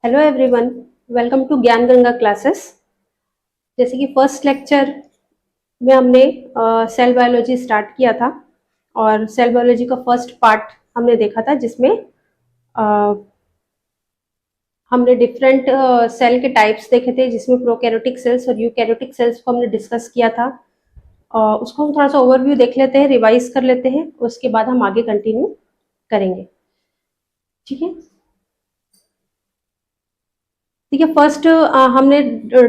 Hello everyone, welcome to ज्ञान Ganga classes. जैसे कि फर्स्ट लेक्चर में हमने सेल बायोलॉजी स्टार्ट किया था और सेल बायोलॉजी का फर्स्ट पार्ट हमने देखा था जिसमें हमने डिफरेंट सेल के टाइप्स देखे थे, जिसमें प्रोकैरियोटिक सेल्स और यूकैरियोटिक सेल्स को हमने डिस्कस किया था। उसको हम थोड़ा सा ओवरव्यू देख लेते हैं, रिवाइज कर लेते हैं, उसके बाद हम आगे कंटिन्यू करेंगे। ठीक है, ठीक है। फर्स्ट हमने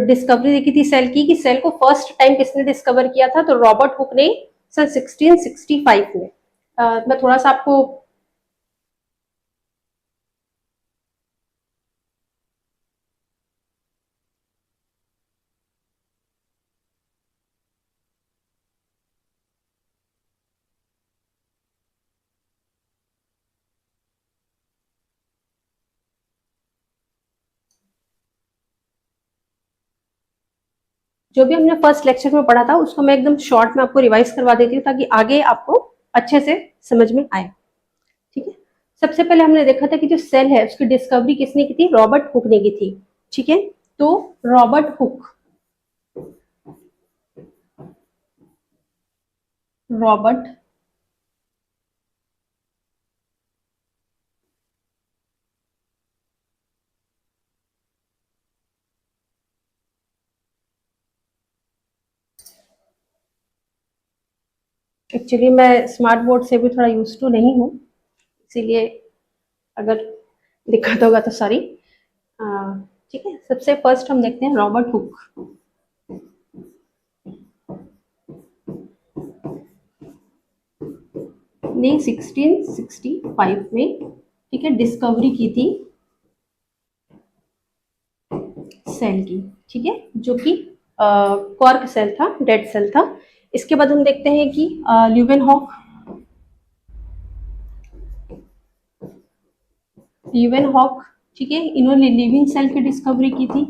डिस्कवरी देखी थी सेल की, कि सेल को फर्स्ट टाइम किसने डिस्कवर किया था, तो रॉबर्ट हुक ने सन 1665 में। मैं थोड़ा सा आपको जो भी हमने फर्स्ट लेक्चर में पढ़ा था उसको मैं एकदम शॉर्ट में आपको रिवाइज करवा देती हूँ ताकि आगे आपको अच्छे से समझ में आए। ठीक है, सबसे पहले हमने देखा था कि जो सेल है उसकी डिस्कवरी किसने की थी, रॉबर्ट हुक ने की थी। ठीक है, तो रॉबर्ट हुक, रॉबर्ट एक्चुअली मैं स्मार्ट बोर्ड से भी थोड़ा यूज टू नहीं हूँ, इसीलिए अगर दिक्कत होगा तो सॉरी। ठीक है, सबसे फर्स्ट हम देखते हैं रॉबर्ट हुक। ने 1665 में, ठीक है, डिस्कवरी की थी सेल की। ठीक है, जो कि कॉर्क सेल था, डेड सेल था। इसके बाद हम देखते हैं कि ल्यूवेनहॉक, ल्यूवेनहॉक, ठीक है, इन्होंने लिविंग सेल की डिस्कवरी की थी।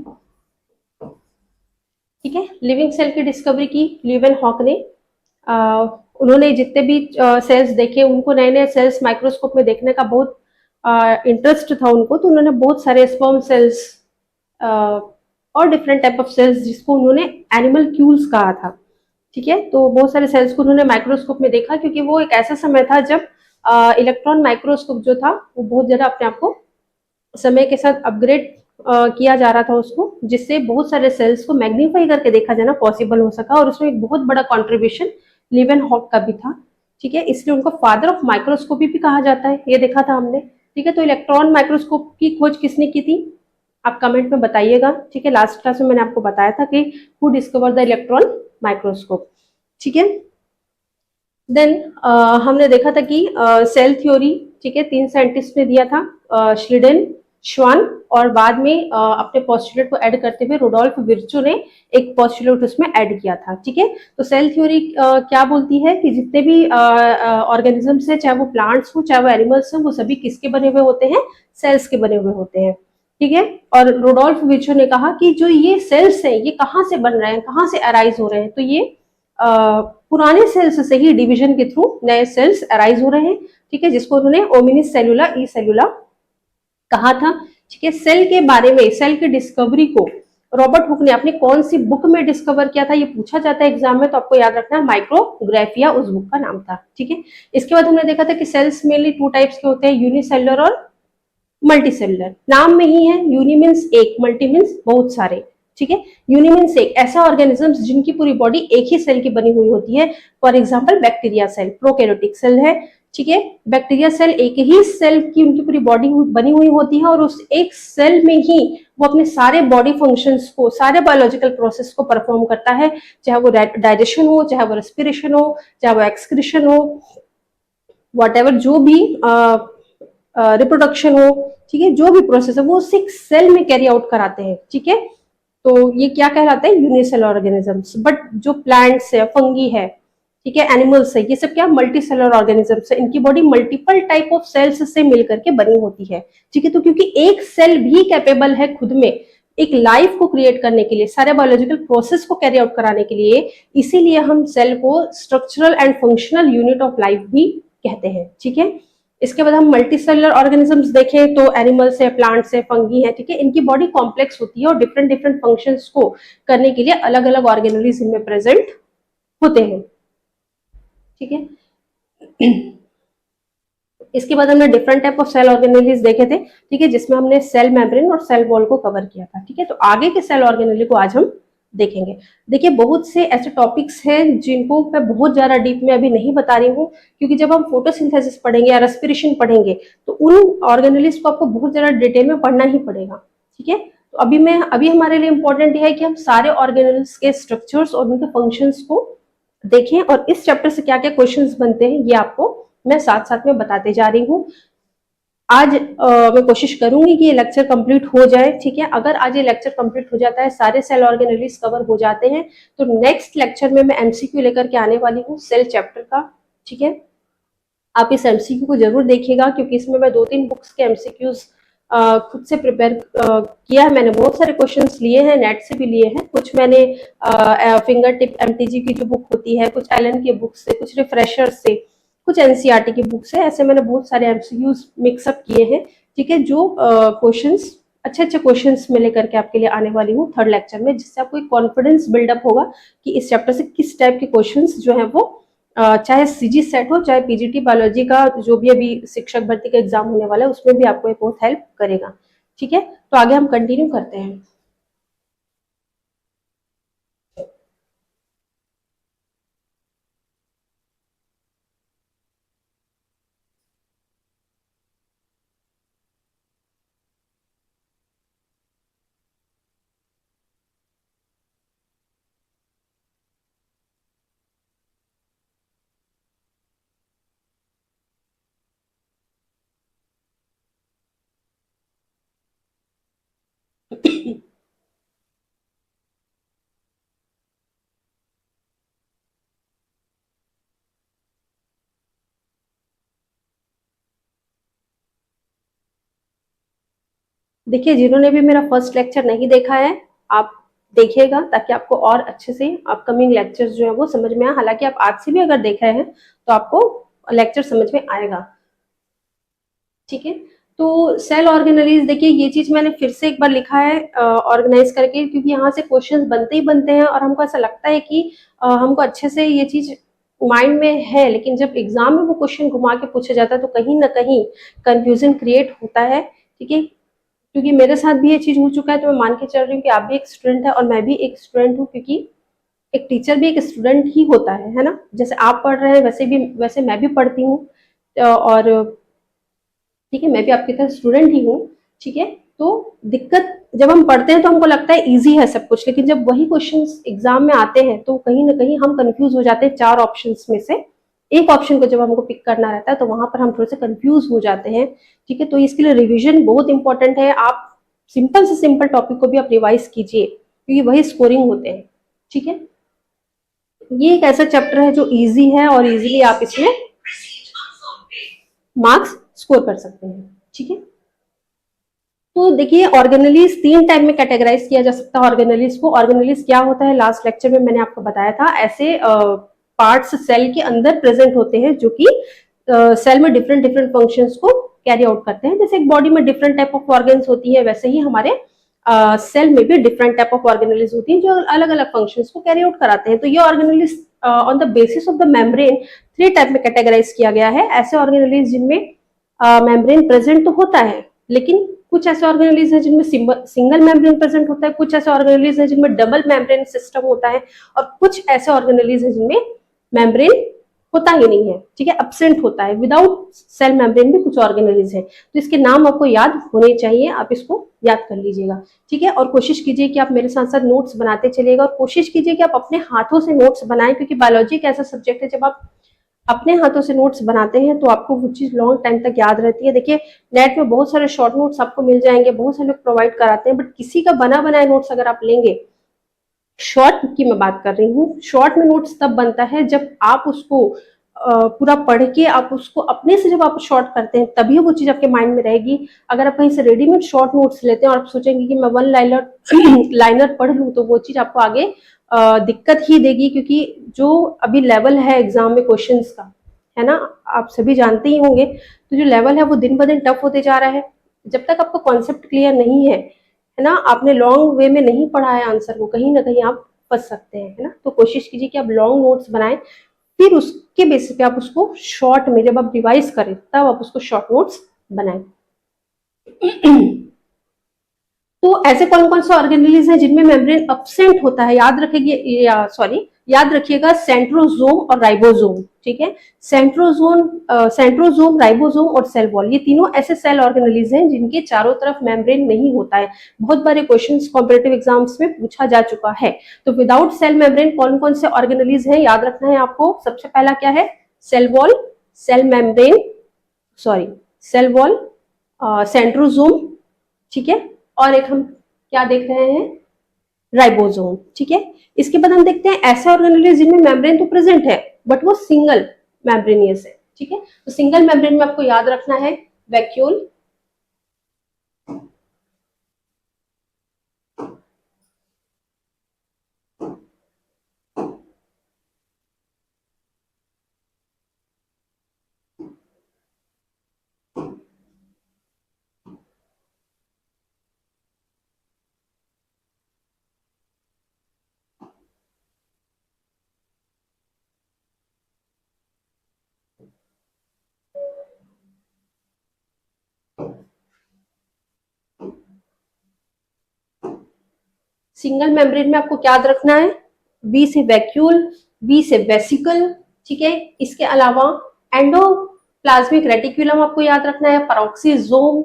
ठीक है, लिविंग सेल की डिस्कवरी की ल्यूवेनहॉक ने। उन्होंने जितने भी सेल्स देखे, उनको नए नए सेल्स माइक्रोस्कोप में देखने का बहुत इंटरेस्ट था उनको, तो उन्होंने बहुत सारे स्पर्म सेल्स और डिफरेंट टाइप ऑफ सेल्स, जिसको उन्होंने एनिमल क्यूल्स कहा था। ठीक है, तो बहुत सारे सेल्स को उन्होंने माइक्रोस्कोप में देखा, क्योंकि वो एक ऐसा समय था जब इलेक्ट्रॉन माइक्रोस्कोप जो था वो बहुत ज्यादा अपने आप को समय के साथ अपग्रेड किया जा रहा था उसको, जिससे बहुत सारे सेल्स को मैग्नीफाई करके देखा जाना पॉसिबल हो सका, और उसमें एक बहुत बड़ा कॉन्ट्रीब्यूशन लीवेनहॉक का भी था। ठीक है, इसलिए उनको फादर ऑफ माइक्रोस्कोपी भी कहा जाता है, ये देखा था हमने। ठीक है, तो इलेक्ट्रॉन माइक्रोस्कोप की खोज किसने की थी, आप कमेंट में बताइएगा। ठीक है, लास्ट क्लास में मैंने आपको बताया था कि who discover the electron microscope. ठीक है, देन हमने देखा था कि सेल थ्योरी, ठीक है, 3 साइंटिस्ट ने दिया था, श्लिडेन, श्वान, और बाद में अपने पोस्टुलेट को ऐड करते हुए रुडोल्फ विर्चो ने एक पोस्टुलेट उसमें ऐड किया था। ठीक है, तो सेल थ्योरी क्या बोलती है कि जितने भी ऑर्गेनिजम्स है, चाहे वो प्लांट्स हो चाहे वो एनिमल्स हो, वो सभी किसके बने हुए होते हैं, सेल्स के बने हुए होते हैं। ठीक है, और रुडोल्फ विर्चो ने कहा कि जो ये सेल्स हैं ये कहाँ से बन रहे हैं, कहाँ से अराइज हो रहे हैं, तो ये पुराने सेल्स से ही डिवीजन के थ्रू नए सेल्स अराइज हो रहे हैं। ठीक है, जिसको उन्होंने ओमिनिस सेलुला ई सेलुला कहा था। ठीक है, सेल के बारे में, सेल की डिस्कवरी को रॉबर्ट हुक ने अपनी कौन सी बुक में डिस्कवर किया था, ये पूछा जाता है एग्जाम में, तो आपको याद रखना है माइक्रोग्राफिया उस बुक का नाम था। ठीक है, इसके बाद हमने देखा था कि सेल्स मेनली 2 टाइप्स के होते हैं, यूनिसेलुलर और मल्टी सेलुलर। नाम में ही है, यूनि मीन्स एक, मल्टी मीन्स बहुत सारे। ठीक है, यूनि मीन्स एक, ऐसा ऑर्गेनिजम्स जिनकी पूरी बॉडी एक ही सेल की बनी हुई होती है। For example bacteria cell prokaryotic cell है। ठीक है, बैक्टीरिया सेल एक ही सेल की उनकी पूरी बॉडी बनी हुई होती है, और उस एक सेल में ही वो अपने सारे बॉडी फंक्शंस को, सारे बायोलॉजिकल प्रोसेस को परफॉर्म करता है, चाहे वो डाइजेशन हो, चाहे वो रेस्पिरेशन हो, चाहे वो एक्सक्रीशन हो, वॉट जो भी रिप्रोडक्शन हो। ठीक है, जो भी प्रोसेस है वो उस एक सेल में कैरी आउट कराते हैं। ठीक है, तो ये क्या कहलाता है, यूनिसेलुलर ऑर्गेनिजम्स। बट जो प्लांट्स है, फंगी है, ठीक है, एनिमल्स है, ये सब क्या मल्टी सेलुलर ऑर्गेनिजम्स है, इनकी body multiple type of cells से मिलकर के बनी होती है। ठीक है, तो क्योंकि एक सेल भी कैपेबल है खुद में एक लाइफ को क्रिएट करने के लिए, सारे बायोलॉजिकल प्रोसेस को कैरी आउट कराने के लिए, इसीलिए हम सेल को structural and functional unit of life भी कहते हैं। ठीक है, इसके बाद हम मल्टीसेलुलर ऑर्गेनिजम्स देखें तो एनिमल्स है, प्लांट्स है, फंगी है, ठीक है। इनकी बॉडी कॉम्प्लेक्स होती है और डिफरेंट डिफरेंट फंक्शंस को करने के लिए अलग अलग ऑर्गेनेलिज इनमें प्रेजेंट होते हैं, ठीक है। इसके बाद हमने different type of cell organelles देखे थे, ठीक है, जिसमें हमने सेल मेम्ब्रेन और सेल वॉल को कवर किया था, ठीक है। तो आगे के सेल ऑर्गेनेली को आज हम देखेंगे। देखिए बहुत से ऐसे टॉपिक्स हैं जिनको मैं बहुत ज्यादा डीप में अभी नहीं बता रही हूँ, क्योंकि जब हम फोटोसिंथेसिस पढ़ेंगे या रेस्पिरेशन पढ़ेंगे तो उन ऑर्गेनेलिज को आपको बहुत ज्यादा डिटेल में पढ़ना ही पड़ेगा, ठीक है। तो अभी हमारे लिए इंपॉर्टेंट है कि हम सारे ऑर्गेनेल्स के स्ट्रक्चर्स और उनके फंक्शंस को देखें और इस चैप्टर से क्या क्या क्वेश्चंस बनते हैं ये आपको मैं साथ साथ में बताते जा रही हूँ। आज मैं कोशिश करूंगी कि ये लेक्चर कंप्लीट हो जाए, ठीक है। अगर आज ये लेक्चर कंप्लीट हो जाता है, सारे सेल ऑर्गेनेलिज कवर हो जाते हैं, तो नेक्स्ट लेक्चर में मैं एमसीक्यू लेकर के आने वाली हूँ सेल चैप्टर का, ठीक है। आप इस एमसीक्यू को जरूर देखिएगा, क्योंकि इसमें मैं 2-3 बुक्स के एमसीक्यूज खुद से प्रिपेयर किया है। मैंने बहुत सारे क्वेश्चंस लिए हैं, नेट से भी लिए हैं, कुछ मैंने फिंगर टिप एमटीजी की जो बुक होती है, कुछ एलन की बुक से, कुछ रिफ्रेशर से, कुछ एनसीईआरटी की बुक से, ऐसे मैंने बहुत सारे एमसीक्यूज मिक्सअप किए हैं, ठीक है। जो क्वेश्चंस अच्छे अच्छे क्वेश्चंस में लेकर के आपके लिए आने वाली हूँ थर्ड लेक्चर में, जिससे आपको एक कॉन्फिडेंस बिल्डअप होगा कि इस चैप्टर से किस टाइप के क्वेश्चंस जो है वो चाहे सीजी सेट हो, चाहे पीजीटी बायोलॉजी का जो भी अभी शिक्षक भर्ती का एग्जाम होने वाला है उसमें भी आपको ये बहुत हेल्प करेगा, ठीक है। तो आगे हम कंटिन्यू करते हैं। देखिए जिन्होंने भी मेरा फर्स्ट लेक्चर नहीं देखा है आप देखिएगा, ताकि आपको और अच्छे से अपकमिंग लेक्चर्स जो है वो समझ में आए। हालांकि आप आज से भी अगर देख रहे हैं तो आपको लेक्चर समझ में आएगा, ठीक है। तो सेल ऑर्गेनेलिज, देखिए ये चीज मैंने फिर से एक बार लिखा है ऑर्गेनाइज करके, क्योंकि यहाँ से क्वेश्चंस बनते ही बनते हैं और हमको ऐसा लगता है कि हमको अच्छे से ये चीज माइंड में है, लेकिन जब एग्जाम में वो क्वेश्चन घुमा के पूछा जाता है तो कहीं ना कहीं कंफ्यूजन क्रिएट होता है, ठीक है। क्योंकि मेरे साथ भी ये चीज हो चुका है, तो मैं मान के चल रही हूँ कि आप भी एक स्टूडेंट है और मैं भी एक स्टूडेंट हूँ, क्योंकि एक टीचर भी एक स्टूडेंट ही होता है ना। जैसे आप पढ़ रहे हैं वैसे मैं भी पढ़ती हूँ, और ठीक है मैं भी आपकी तरह स्टूडेंट ही हूँ, ठीक है। तो दिक्कत जब हम पढ़ते हैं तो हमको लगता है इजी है सब कुछ, लेकिन जब वही क्वेश्चंस एग्जाम में आते हैं तो कहीं ना कहीं हम कंफ्यूज हो जाते हैं। 4 ऑप्शंस में से एक ऑप्शन को जब हमको पिक करना रहता है तो वहां पर हम थोड़े से कंफ्यूज हो जाते हैं, ठीक है। तो इसके लिए रिविजन बहुत इंपॉर्टेंट है। आप सिंपल से सिंपल टॉपिक को भी आप रिवाइज कीजिए, क्योंकि वही स्कोरिंग होते हैं, ठीक है। ये एक ऐसा चैप्टर है जो इजी है और इजीली आप इसमें मार्क्स स्कोर कर सकते हैं, ठीक है। तो देखिए ऑर्गेनेलिज 3 टाइप में कैटेगराइज किया जा सकता है ऑर्गेनेलिज को। ऑर्गेनेलिज क्या होता है, लास्ट लेक्चर में मैंने आपको बताया था, ऐसे पार्ट्स सेल के अंदर प्रेजेंट होते हैं जो कि सेल में डिफरेंट डिफरेंट फंक्शंस को कैरी आउट करते हैं। जैसे एक बॉडी में डिफरेंट टाइप ऑफ ऑर्गन्स होती है, वैसे ही हमारे सेल में भी डिफरेंट टाइप ऑफ ऑर्गेनेलिज होती हैं जो अलग अलग फंक्शंस को कैरी आउट कराते हैं। तो ये organelles on the basis of the membrane 3 type में कैटेगराइज किया गया है। ऐसे ऑर्गेनेलिज जिनमें मेम्ब्रेन प्रेजेंट तो होता है, लेकिन कुछ ऐसे ऑर्गेनेलिज हैं जिनमें सिंगल मेम्ब्रेन प्रेजेंट होता है, कुछ ऐसे ऑर्गेनेलिज हैं जिनमें डबल मेम्ब्रेन सिस्टम होता है, और कुछ ऐसे ऑर्गेनेलिज हैं जिनमें मेम्ब्रेन होता ही नहीं है, ठीक है, एब्सेंट होता है। विदाउट सेल मेम्ब्रेन भी कुछ ऑर्गेनेलिज है। तो इसके नाम आपको याद होने चाहिए, आप इसको याद कर लीजिएगा, ठीक है। और कोशिश कीजिए कि आप मेरे साथ साथ नोट्स बनाते चलिएगा, और कोशिश कीजिए कि आप अपने हाथों से नोट्स बनाएं, क्योंकि बायोलॉजी एक ऐसा सब्जेक्ट है जब आप अपने हाथों से नोट्स बनाते हैं तो आपको वो चीज लॉन्ग टाइम तक याद रहती है। देखिए नेट में बहुत सारे शॉर्ट नोट्स आपको मिल जाएंगे, बहुत सारे लोग प्रोवाइड कराते हैं, बट किसी का बना बनाए नोट्स अगर आप लेंगे, शॉर्ट की मैं बात कर रही हूँ, शॉर्ट में नोट्स तब बनता है जब आप उसको पूरा पढ़ के आप उसको अपने से जब आप शॉर्ट करते हैं तभी वो चीज आपके माइंड में रहेगी। अगर आप कहीं से रेडीमेड शॉर्ट नोट्स लेते हैं और आप सोचेंगे कि मैं 1 लाइनर लाइनर पढ़ लूँ, तो वो चीज आपको आगे दिक्कत ही देगी, क्योंकि जो अभी लेवल है एग्जाम में क्वेश्चंस का, है ना, आप सभी जानते ही होंगे। तो जो लेवल है वो दिन ब दिन टफ होते जा रहा है। जब तक आपका कॉन्सेप्ट क्लियर नहीं है ना, आपने लॉन्ग वे में नहीं पढ़ा है आंसर को, कहीं ना कहीं आप फंस सकते हैं, है ना। तो कोशिश कीजिए कि आप लॉन्ग नोट्स बनाएं, फिर उसके बेसिस पे आप उसको शॉर्ट में जब आप रिवाइज करें तब आप उसको शॉर्ट नोट्स बनाएं। तो ऐसे कौन कौन से ऑर्गेनेलिज हैं जिनमें मेम्ब्रेन अब्सेंट होता है, याद रखिए, याद रखिएगा सेंट्रोजोम और राइबोसोम, ठीक है। सेंट्रोजोम, राइबोसोम और सेल वॉल, ये तीनों ऐसे सेल ऑर्गेनेलिज हैं जिनके चारों तरफ मेम्ब्रेन नहीं होता है। बहुत बारे क्वेश्चंस कॉम्पिटिटिव एग्जाम्स में पूछा जा चुका है। तो विदाउट सेल मेम्ब्रेन कौन कौन से ऑर्गेनेलिज हैं, याद रखना है आपको। सबसे पहला क्या है, cell wall, cell membrane, cell wall, centrosome, ठीक है। और एक हम क्या देख रहे हैं, राइबोसोम, ठीक है। इसके बाद हम देखते हैं ऐसे ऑर्गेनेल जिनमें मेम्ब्रेन तो प्रेजेंट है बट वो सिंगल मेम्ब्रेनियस है, ठीक है। तो सिंगल मेम्ब्रेन में आपको याद रखना है वैक्यूल, सिंगल मेम्ब्रेन में आपको क्या याद रखना है, वी से वैक्यूल, वी से वेसिकल, ठीक है। इसके अलावा एंडोप्लाज्मिक रेटिकुलम आपको याद रखना है, पैरोक्सिसोम,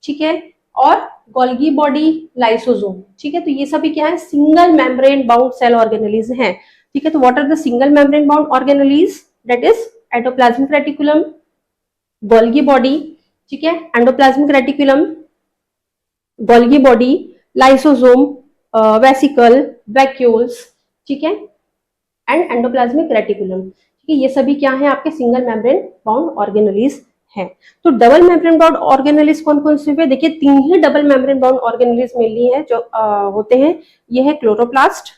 ठीक है, और गोल्गी बॉडी, लाइसोसोम, ठीक है। तो ये सभी क्या है, single membrane bound cell organelles हैं, ठीक है। तो what are the single membrane bound organelles, that is endoplasmic reticulum, Golgi body, ठीक है, endoplasmic reticulum, Golgi body, lysosome, vesicle, vacuoles, ठीक है, एंड एंडोप्लाज्मिक रेटिकुलम, ठीक है। ये सभी क्या है, आपके सिंगल मेम्ब्रेन बाउंड ऑर्गेनेलिज है। तो डबल मेम्ब्रेन बाउंड ऑर्गेनेलिज कौन कौन से हुए, देखिए तीन ही double membrane bound organelles mainly है जो होते हैं। ये है क्लोरोप्लास्ट,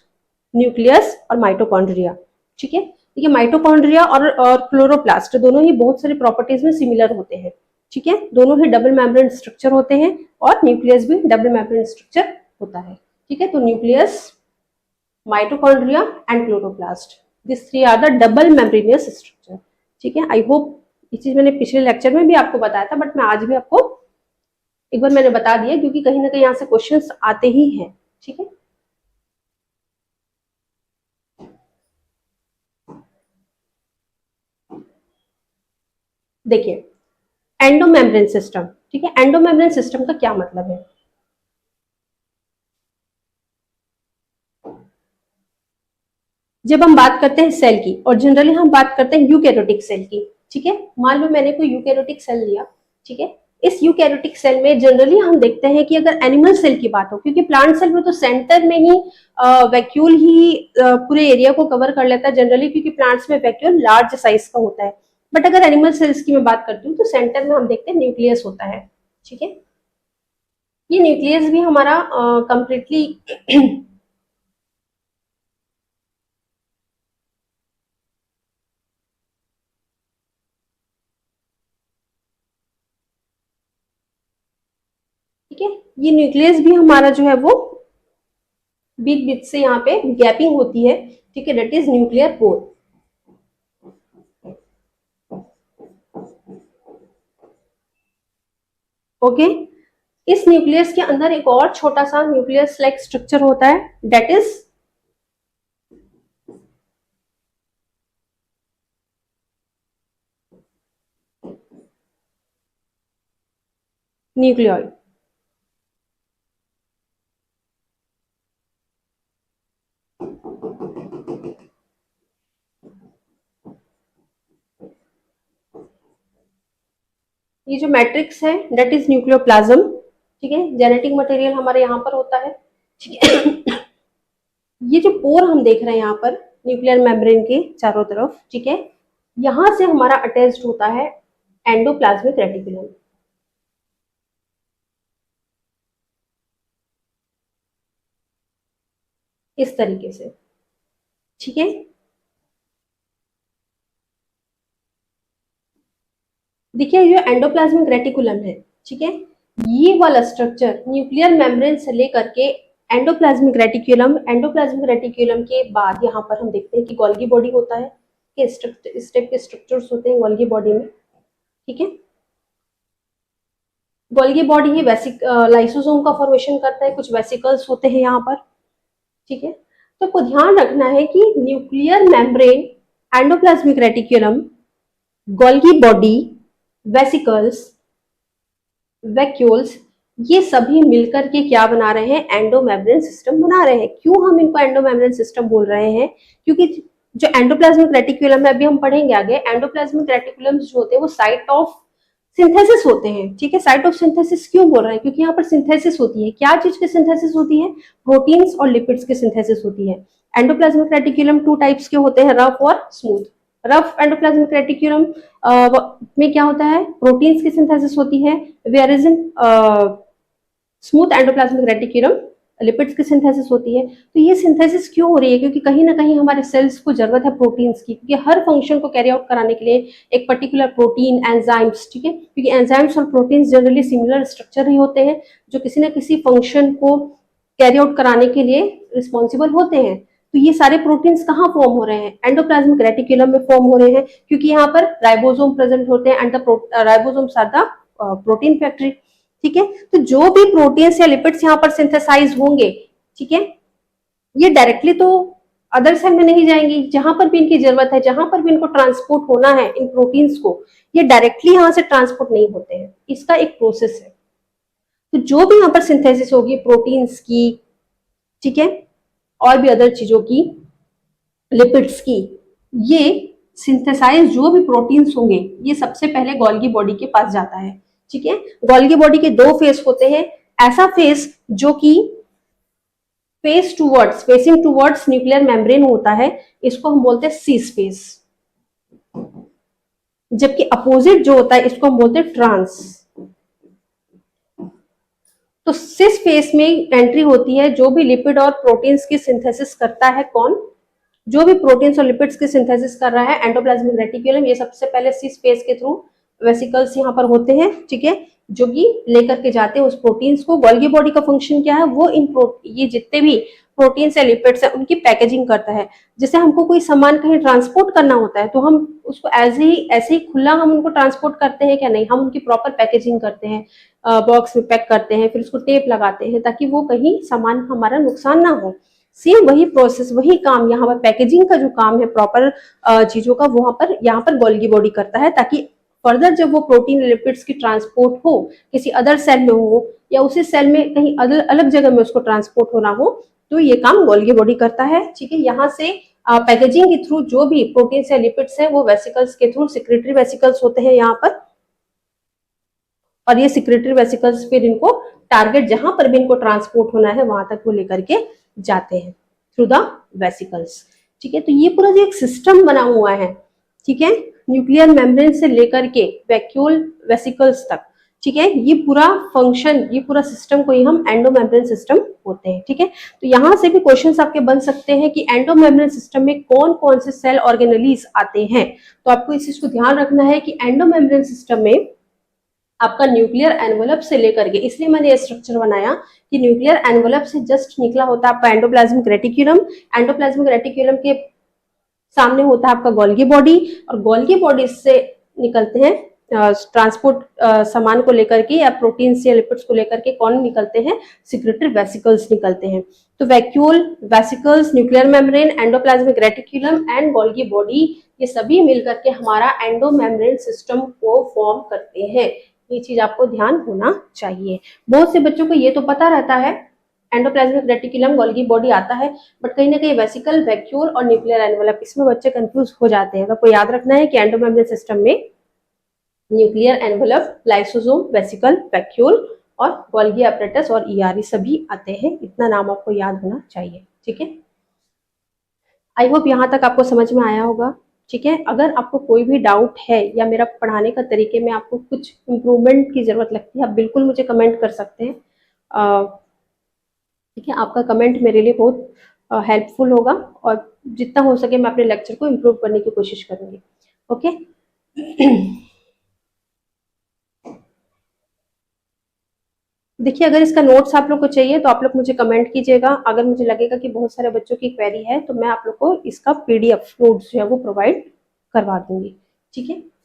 न्यूक्लियस और माइटोकॉन्ड्रिया, ठीक है। देखिए माइटोकॉन्ड्रिया और क्लोरोप्लास्ट दोनों ही बहुत सारी प्रॉपर्टीज में सिमिलर होते हैं, ठीक है। दोनों ही डबल मेम्ब्रेन स्ट्रक्चर होते हैं और न्यूक्लियस भी डबल मेम्ब्रेन स्ट्रक्चर होता है, ठीक है। तो nucleus, mitochondria and chloroplast, this three are the double membranous structure, ठीक है। आई होप ये चीज मैंने पिछले लेक्चर में भी आपको बताया था, बट मैं आज भी आपको एक बार मैंने बता दिया क्योंकि कहीं ना कहीं यहाँ से क्वेश्चंस आते ही हैं, ठीक है। देखिए एंडोमेम्ब्रेन सिस्टम, ठीक है। एंडोमेम्ब्रेन सिस्टम का क्या मतलब है, जब हम बात करते हैं सेल की, और जनरली हम बात करते हैं यूकैरियोटिक सेल की, ठीक है। मान लो मैंने कोई यूकैरियोटिक सेल लिया, ठीक है। इस यूकैरियोटिक सेल में जनरली हम देखते हैं कि अगर एनिमल सेल की बात हो, क्योंकि प्लांट सेल में तो सेंटर में ही वैक्यूल ही पूरे एरिया को कवर कर लेता है जनरली, क्योंकि प्लांट्स में वैक्यूल लार्ज साइज का होता है। बट अगर एनिमल सेल्स की मैं बात करती हूँ तो सेंटर में हम देखते हैं न्यूक्लियस होता है, ठीक है। ये न्यूक्लियस भी हमारा कंप्लीटली ठीक है, ये न्यूक्लियस भी हमारा जो है वो बीच बीच से यहाँ पे गैपिंग होती है, ठीक है, that is nuclear pore, okay. इस न्यूक्लियस के अंदर एक और छोटा सा न्यूक्लियस लाइक स्ट्रक्चर होता है, दैट इज न्यूक्लियोइड, ये जो मैट्रिक्स है दैट इज न्यूक्लियोप्लाज्म, ठीक है। जेनेटिक मटेरियल हमारे यहाँ पर होता है, ठीक है। ये जो पोर हम देख रहे हैं यहाँ पर न्यूक्लियर मेम्ब्रेन के चारों तरफ, ठीक है, यहां से हमारा अटैच्ड होता है एंडोप्लाज्मिक रेटिकुलम, इस तरीके से, ठीक है। देखिए जो एंडोप्लाज्मिक रेटिकुलम है, ठीक है, ये वाला स्ट्रक्चर न्यूक्लियर मेम्ब्रेन से लेकर के एंडोप्लाज्मिक रेटिकुलम के बाद यहाँ पर हम देखते हैं कि गोल्गी बॉडी होता है, कि इस टाइप के स्ट्रक्चर्स होते हैं गोल्गी बॉडी में, ठीक है। गोल्गी बॉडी ही लाइसोसोम का फॉर्मेशन करता है, कुछ वेसिकल्स होते हैं यहाँ पर, ठीक है। तो आपको ध्यान रखना है कि nuclear membrane, endoplasmic reticulum, Golgi body, vesicles, vacuoles, ये सभी मिलकर के क्या बना रहे हैं, एंडोमेम्ब्रेन सिस्टम बना रहे हैं। क्यों हम इनको एंडोमेम्ब्रेन सिस्टम बोल रहे हैं, क्योंकि जो एंडोप्लाज्मिक रेटिकुलम है, अभी हम पढ़ेंगे आगे, एंडोप्लाज्मिक रेटिकुलम्स जो होते हैं वो साइट ऑफ सिंथेसिस होते हैं, ठीक है। साइट ऑफ सिंथेसिस क्यों बोल रहे हैं, क्योंकि यहाँ पर सिंथेसिस होती है, क्या चीज की सिंथेसिस होती है, प्रोटीन्स और लिपिड्स की सिंथेसिस होती है। एंडोप्लाज्मिक रेटिकुलम टू टाइप्स के होते हैं, रफ और स्मूथ। रफ एंडोप्लाज्मिक रेटिकुलम में क्या होता है, प्रोटीन्स की सिंथेसिस होती है, where is in smooth endoplasmic reticulum lipids की सिंथेसिस होती है। तो ये सिंथेसिस क्यों हो रही है, क्योंकि कहीं ना कहीं हमारे सेल्स को जरूरत है प्रोटीन्स की, क्योंकि हर फंक्शन को कैरी आउट कराने के लिए एक पर्टिकुलर प्रोटीन, एंजाइम्स, ठीक है, क्योंकि एंजाइम्स और प्रोटीन्स जनरली सिमिलर स्ट्रक्चर ही होते हैं, जो किसी न किसी फंक्शन को कैरी आउट कराने के लिए रिस्पॉन्सिबल होते हैं। तो ये सारे प्रोटीन्स कहाँ फॉर्म हो रहे हैं, एंडोप्लाज्मिक रेटिकुलम में फॉर्म हो रहे हैं, क्योंकि यहाँ पर राइबोसोम प्रेजेंट होते हैं, and the ribosomes are the protein factory, ठीक है। तो जो भी प्रोटीन्स या लिपिड्स यहाँ पर सिंथेसाइज होंगे, ठीक है, ये डायरेक्टली तो अदर सेल में नहीं जाएंगी, जहां पर भी इनकी जरूरत है, जहां पर भी इनको ट्रांसपोर्ट होना है इन प्रोटीन्स को, ये डायरेक्टली यहाँ से ट्रांसपोर्ट नहीं होते हैं, इसका एक प्रोसेस है। तो जो भी यहाँ पर सिंथेसिस होगी प्रोटीन्स की, ठीक है, और भी अदर चीजों की, लिपिड्स की, ये सिंथेसाइज जो भी प्रोटीन्स होंगे, ये सबसे पहले गोल्गी बॉडी के पास जाता है, ठीक है। गोल्गी बॉडी के दो फेस होते हैं, ऐसा फेस जो कि फेसिंग टूवर्ड्स न्यूक्लियर मेम्ब्रेन होता है, इसको हम बोलते हैं सीस फेस, जबकि अपोजिट जो होता है इसको हम बोलते हैं ट्रांस। तो सिस फेस में एंट्री होती है जो भी लिपिड और प्रोटीन्स की सिंथेसिस करता है, कौन, जो भी प्रोटीन्स और लिपिड्स की सिंथेसिस कर रहा है एंडोप्लाज्मिक रेटिकुलम, ये सबसे पहले सिस फेस के थ्रू वेसिकल्स यहाँ पर होते हैं, ठीक है, जो कि लेकर के जाते हैं उस प्रोटीन्स को। गोल्गी बॉडी का फंक्शन क्या है, वो ये जितने भी प्रोटीन्स या लिपिड्स है उनकी पैकेजिंग करता है। जैसे हमको कोई सामान कहीं ट्रांसपोर्ट करना होता है तो हम उसको ऐसे ही खुला हम उनको ट्रांसपोर्ट करते हैं क्या, नहीं, हम उनकी प्रॉपर पैकेजिंग करते हैं, बॉक्स में पैक करते हैं, फिर उसको टेप लगाते हैं ताकि वो कहीं सामान हमारा नुकसान ना हो। सेम वही प्रोसेस, वही काम यहाँ पर पैकेजिंग का जो काम है प्रॉपर चीजों का, वहां पर यहाँ पर गोल्गी बॉडी करता है, ताकि फर्दर जब वो प्रोटीन लिपिड्स की ट्रांसपोर्ट हो, किसी अदर सेल में हो या उसी सेल में कहीं अलग जगह में उसको ट्रांसपोर्ट होना हो, तो ये काम गोल्गी बॉडी करता है, ठीक है। यहाँ से पैकेजिंग के थ्रू जो भी प्रोटीन या लिपिड्स हैं वो वेसिकल्स के थ्रू, सिक्रेटरी वेसिकल्स होते हैं यहाँ पर, और ये सिक्रेटरी वेसिकल्स फिर इनको टारगेट जहां पर भी इनको ट्रांसपोर्ट होना है वहां तक वो लेकर के जाते हैं थ्रू द वेसिकल्स, ठीक है। तो ये पूरा जो एक सिस्टम बना हुआ है, ठीक है, न्यूक्लियर मेम्ब्रेन से लेकर के वैक्यूल वेसिकल्स तक, ठीक है, ये पूरा फंक्शन, ये पूरा सिस्टम को ही हम एंडोमेम्ब्रेन सिस्टम होते हैं, ठीक है। तो यहाँ से भी क्वेश्चंस आपके बन सकते हैं कि एंडोमेम्ब्रेन सिस्टम में कौन कौन से सेल ऑर्गेनेलीज आते हैं। तो आपको इस चीज को ध्यान रखना है कि एंडोमेम्ब्रेन सिस्टम में आपका न्यूक्लियर एनवलप से लेकर के, इसलिए मैंने ये स्ट्रक्चर बनाया कि न्यूक्लियर एनवलप से जस्ट निकला होता है आपका एंडोप्लाज्मिक रेटिकुलम, एंडोप्लाज्मिक रेटिकुलम के सामने होता है आपका गोल्गी बॉडी, और गोल्गी बॉडी से निकलते हैं ट्रांसपोर्ट सामान को लेकर के या प्रोटीन्स या लिपिड्स को लेकर के कौन निकलते हैं, सिक्रेटरी वेसिकल्स निकलते हैं। तो vacuole, vesicles, nuclear membrane, endoplasmic reticulum and Golgi body, ये सभी मिलकर के हमारा एंडोमेम्ब्रेन सिस्टम को फॉर्म करते हैं। ये चीज आपको ध्यान होना चाहिए। बहुत से बच्चों को ये तो पता रहता है एंडोप्लाज्मिक रेटिकुलम, गोल्गी बॉडी आता है, बट कहीं ना कहीं वेसिकल, वैक्यूल और न्यूक्लियर एनवलप, इसमें बच्चे कंफ्यूज हो जाते हैं। तो आपको याद रखना है कि एंडोमेम्ब्रेन सिस्टम में nuclear envelope, lysosome, vesicle, vacuole और गोल्गी एपरेटस और ईआरई सभी आते हैं। इतना नाम आपको याद होना चाहिए, ठीक है। आई होप यहाँ तक आपको समझ में आया होगा, ठीक है। अगर आपको कोई भी डाउट है या मेरा पढ़ाने का तरीके में आपको कुछ इम्प्रूवमेंट की जरूरत लगती है, आप बिल्कुल मुझे कमेंट कर सकते हैं, ठीक है। आपका कमेंट मेरे लिए बहुत हेल्पफुल होगा और जितना हो सके मैं अपने लेक्चर को इम्प्रूव करने की कोशिश करूंगी, ओके। देखिए, अगर इसका नोट्स आप लोग को चाहिए तो आप लोग मुझे कमेंट कीजिएगा। अगर मुझे लगेगा कि बहुत सारे बच्चों की क्वेरी है तो मैं आप लोग को इसका पीडीएफ नोट्स जो है वो प्रोवाइड करवा दूंगी। ठीक है।